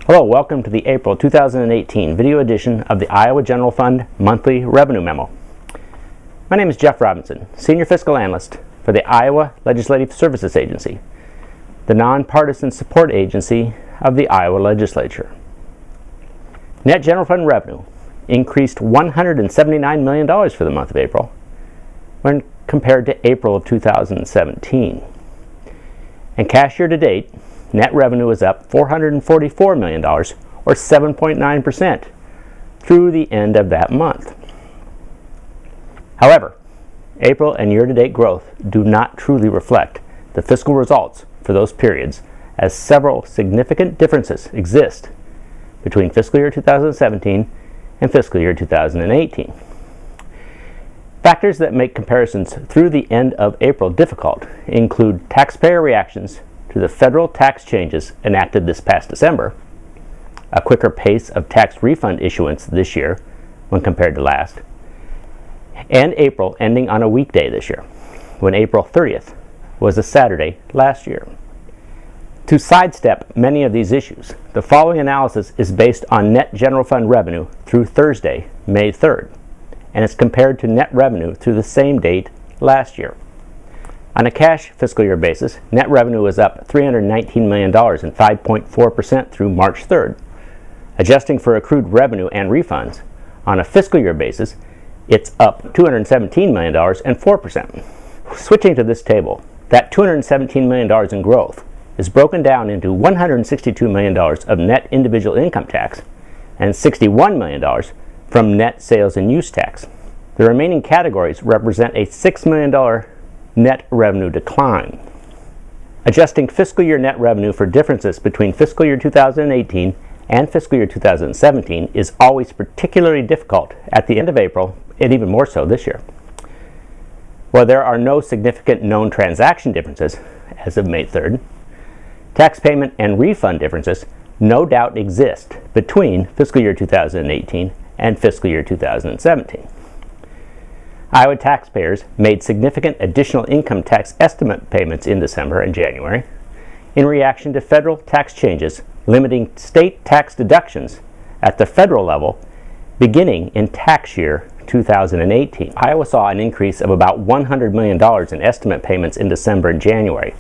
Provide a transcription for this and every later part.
Hello, welcome to the April 2018 video edition of the Iowa General Fund Monthly Revenue Memo. My name is Jeff Robinson, Senior Fiscal Analyst for the Iowa Legislative Services Agency, the nonpartisan support agency of the Iowa Legislature. Net General Fund revenue increased $179 million for the month of April when compared to April of 2017. And cash year to date, net revenue is up $444 million, or 7.9%, through the end of that month. However, April and year-to-date growth do not truly reflect the fiscal results for those periods, as several significant differences exist between fiscal year 2017 and fiscal year 2018. Factors that make comparisons through the end of April difficult include taxpayer reactions to the federal tax changes enacted this past December, a quicker pace of tax refund issuance this year when compared to last, and April ending on a weekday this year, when April 30th was a Saturday last year. To sidestep many of these issues, the following analysis is based on net general fund revenue through Thursday, May 3rd, and is compared to net revenue through the same date last year. On a cash fiscal year basis, net revenue was up $319 million and 5.4% through March 3rd. Adjusting for accrued revenue and refunds, on a fiscal year basis, it's up $217 million and 4%. Switching to this table, that $217 million in growth is broken down into $162 million of net individual income tax and $61 million from net sales and use tax. The remaining categories represent a $6 million net revenue decline. Adjusting fiscal year net revenue for differences between fiscal year 2018 and fiscal year 2017 is always particularly difficult at the end of April, and even more so this year. While there are no significant known transaction differences as of May 3rd, tax payment and refund differences no doubt exist between fiscal year 2018 and fiscal year 2017. Iowa taxpayers made significant additional income tax estimate payments in December and January in reaction to federal tax changes limiting state tax deductions at the federal level beginning in tax year 2018. Iowa saw an increase of about $100 million in estimate payments in December and January.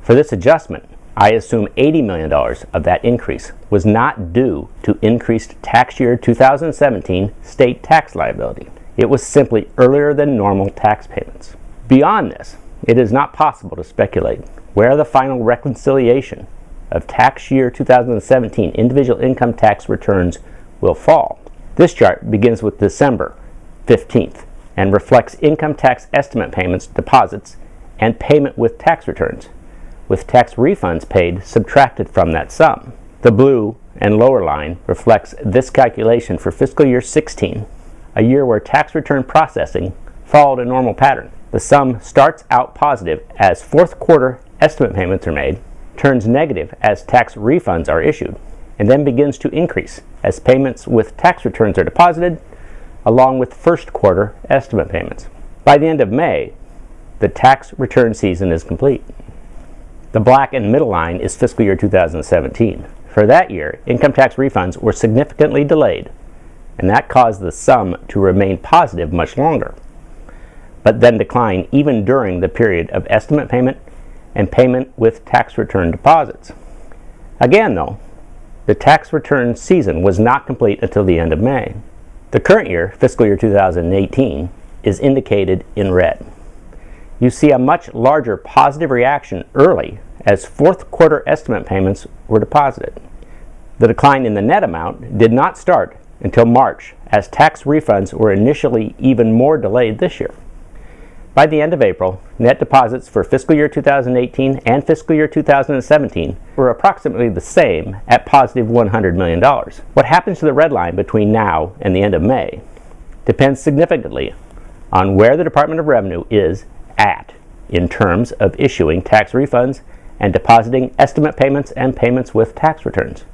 For this adjustment, I assume $80 million of that increase was not due to increased tax year 2017 state tax liability. It was simply earlier than normal tax payments. Beyond this, it is not possible to speculate where the final reconciliation of tax year 2017 individual income tax returns will fall. This chart begins with December 15th and reflects income tax estimate payments, deposits, and payment with tax returns, with tax refunds paid subtracted from that sum. The blue and lower line reflects this calculation for fiscal year 16, a year where tax return processing followed a normal pattern. The sum starts out positive as fourth quarter estimate payments are made, turns negative as tax refunds are issued, and then begins to increase as payments with tax returns are deposited, along with first quarter estimate payments. By the end of May, the tax return season is complete. The black and middle line is fiscal year 2017. For that year, income tax refunds were significantly delayed, and that caused the sum to remain positive much longer, but then decline even during the period of estimate payment and payment with tax return deposits. Again, though, the tax return season was not complete until the end of May. The current year, fiscal year 2018, is indicated in red. You see a much larger positive reaction early as fourth quarter estimate payments were deposited. The decline in the net amount did not start until March, as tax refunds were initially even more delayed this year. By the end of April, net deposits for fiscal year 2018 and fiscal year 2017 were approximately the same at positive $100 million. What happens to the red line between now and the end of May depends significantly on where the Department of Revenue is at in terms of issuing tax refunds and depositing estimate payments and payments with tax returns.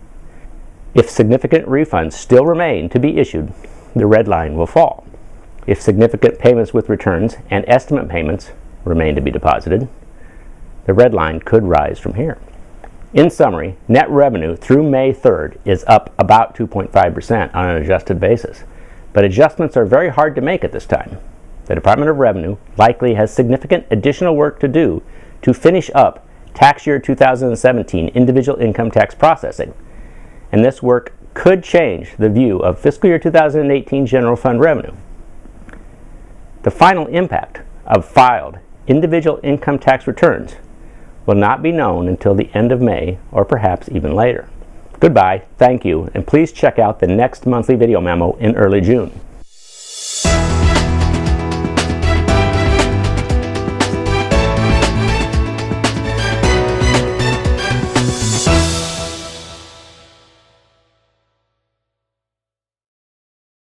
If significant refunds still remain to be issued, the red line will fall. If significant payments with returns and estimate payments remain to be deposited, the red line could rise from here. In summary, net revenue through May 3rd is up about 2.5% on an adjusted basis, but adjustments are very hard to make at this time. The Department of Revenue likely has significant additional work to do to finish up tax year 2017 individual income tax processing, and this work could change the view of fiscal year 2018 general fund revenue. The final impact of filed individual income tax returns will not be known until the end of May or perhaps even later. Goodbye, thank you, and please check out the next monthly video memo in early June.